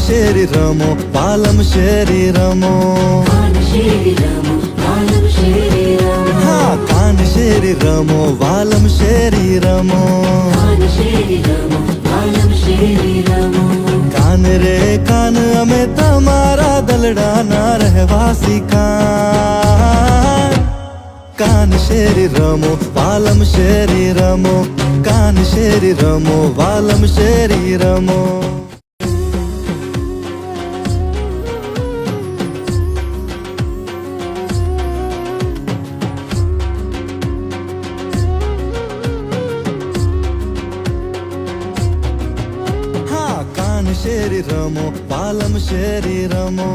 શેરી રમો વાલમ શેરી રમો કાન શેરી રમો વાલમ શેરી રમો હા કાન શેરી રમો વાલમ શેરી રમો કાન શેરી રમો વાલમ શેરી રમો કાન રે કાન અમે તમારા દલડાના રહેવાસી કાન શેરી રમો વાલમ શેરી રમો કાન શેરી રમો વાલમ શેરી રમો હા કાન શેરી રમો વાલમ શેરી રમો